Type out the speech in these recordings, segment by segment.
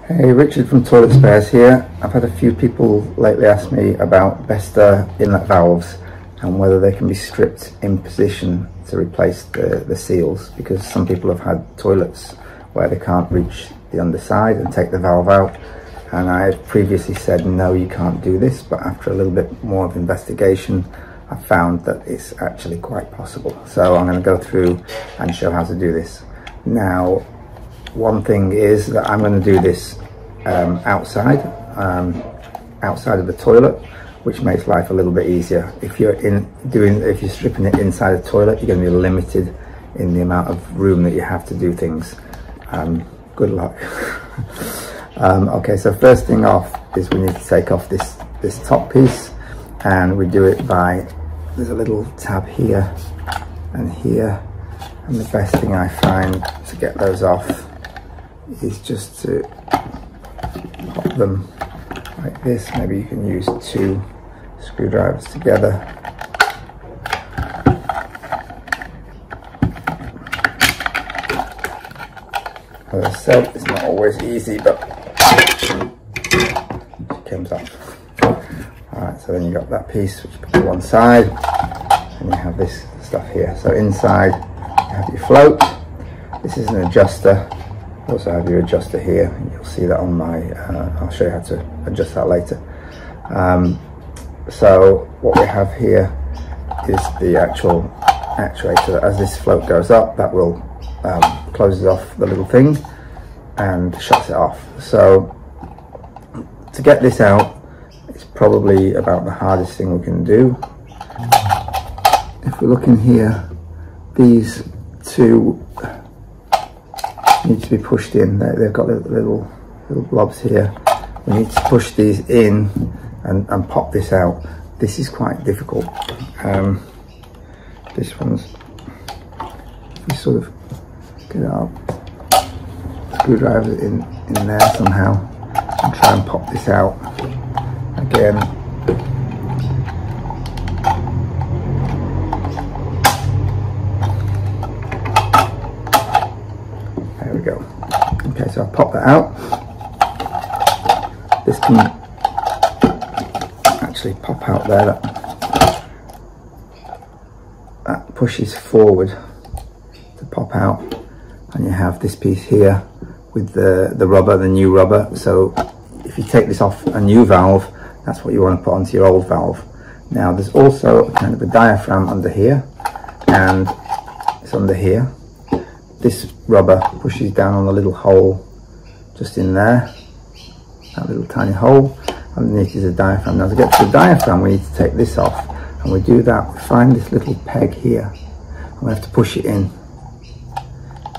Hey, Richard from Toilet Spares here. I've had a few people lately ask me about Besta inlet valves and whether they can be stripped in position to replace the seals, because some people have had toilets where they can't reach the underside and take the valve out, and I had previously said no, you can't do this, but after a little bit more of investigation I found that it's actually quite possible. So I'm going to go through and show how to do this. Now, one thing is that I'm going to do this outside of the toilet, which makes life a little bit easier. If you're stripping it inside the toilet, you're going to be limited in the amount of room that you have to do things. Good luck. Okay, so first thing off is we need to take off this top piece, and we do it by, there's a little tab here and here, and the best thing I find to get those off is just to pop them like this. Maybe you can use 2 screwdrivers together. As I said, it's not always easy, but it comes off. Alright, so then you got that piece which you put to one side, and you have this stuff here. So inside you have your float. This is an adjuster. Also have your adjuster here, and you'll see that on my I'll show you how to adjust that later. So what we have here is the actual actuator. As this float goes up, that will closes off the little thing and shuts it off. So to get this out, it's probably about the hardest thing we can do. If we look in here, these 2 need to be pushed in. They've got little blobs here. We need to push these in and pop this out. This is quite difficult. This one's, we sort of get our screwdriver in there somehow and try and pop this out again. There we go. Okay, so I'll pop that out. This can actually pop out there. That pushes forward to pop out, and you have this piece here with the rubber, the new rubber. So if you take this off a new valve, that's what you want to put onto your old valve. Now there's also kind of a diaphragm under here, and it's under here. This rubber pushes down on the little hole just in there, that little tiny hole. Underneath is a diaphragm. Now to get to the diaphragm, we need to take this off, and we do that. We find this little peg here, and we have to push it in,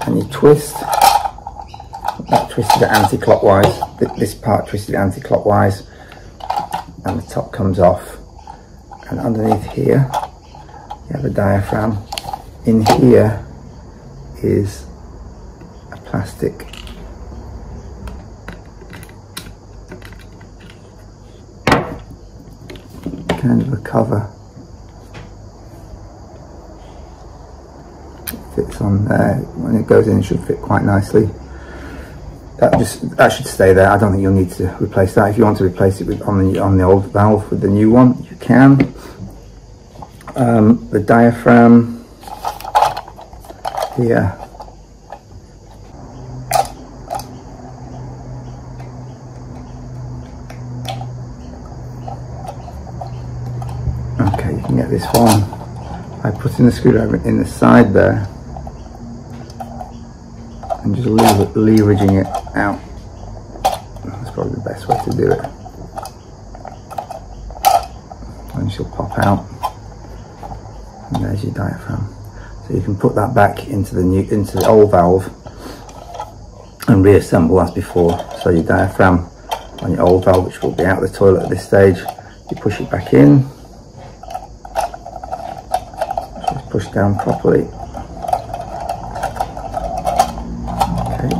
and you twist. That twisted it anti-clockwise. This part twisted anti-clockwise, and the top comes off. And underneath here, you have a diaphragm. In here is a plastic kind of a cover. It fits on there. When it goes in, it should fit quite nicely. That should stay there. I don't think you'll need to replace that. If you want to replace it on the old valve with the new one, you can. The diaphragm here. Okay, you can get this one by putting the screwdriver in the side there and just leveraging it out. That's probably the best way to do it. And she'll pop out, and there's your diaphragm. So you can put that back into the old valve and reassemble as before. So your diaphragm on your old valve, which will be out of the toilet at this stage, you push it back in, just push down properly. Okay,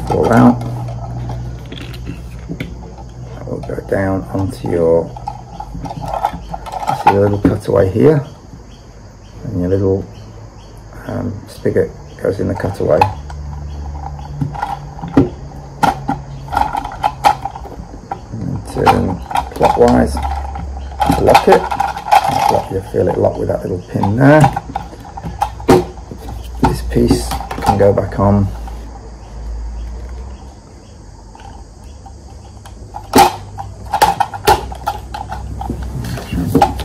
fall out. That will go down onto your, see a little cutaway here, and your little spigot goes in the cutaway. turn clockwise to lock it. You feel it lock with that little pin there. This piece can go back on.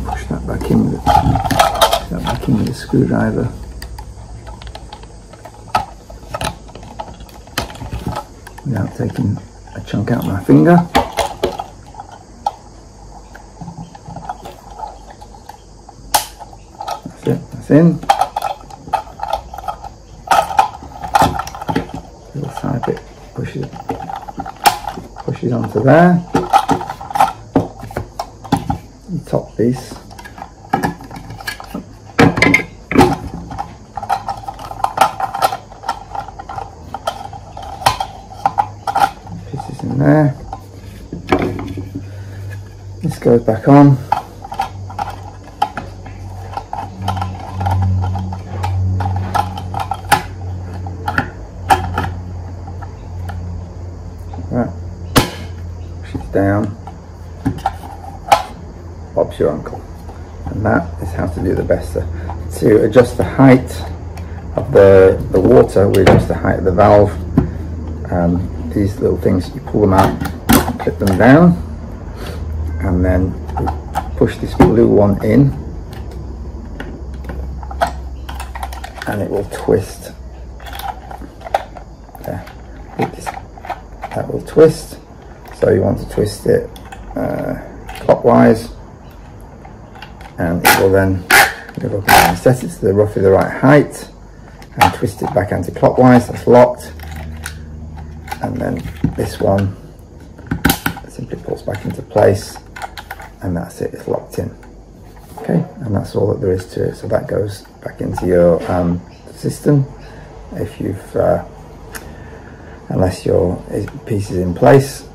Push that back in with the screwdriver. Without taking a chunk out of my finger. That's it, that's in. Little side bit pushes onto there. The top piece. In there. This goes back on. Right. Push it down. Bob's your uncle. And that is how to do the besta. To adjust the height of the water, we adjust the height of the valve. These little things, you pull them out, clip them down, and then push this blue one in, and it will twist. There. That will twist. So you want to twist it clockwise, and it will then set it to roughly the right height, and twist it back anti-clockwise. That's locked. And then this one simply pulls back into place, and that's it, it's locked in. Okay, and that's all that there is to it. So that goes back into your cistern. If you've, unless your piece is in place,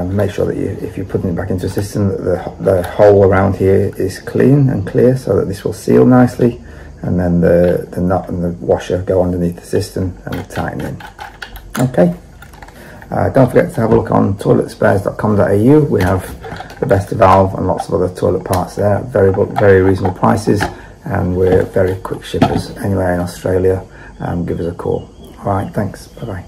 make sure that if you're putting it back into a cistern, that the hole around here is clean and clear, so that this will seal nicely, and then the nut and the washer go underneath the cistern and tighten in. Okay. Don't forget to have a look on toiletspares.com.au. We have the Besta valve and lots of other toilet parts there, very reasonable prices, and we're very quick shippers. Anywhere in Australia, give us a call. Alright, thanks, bye bye.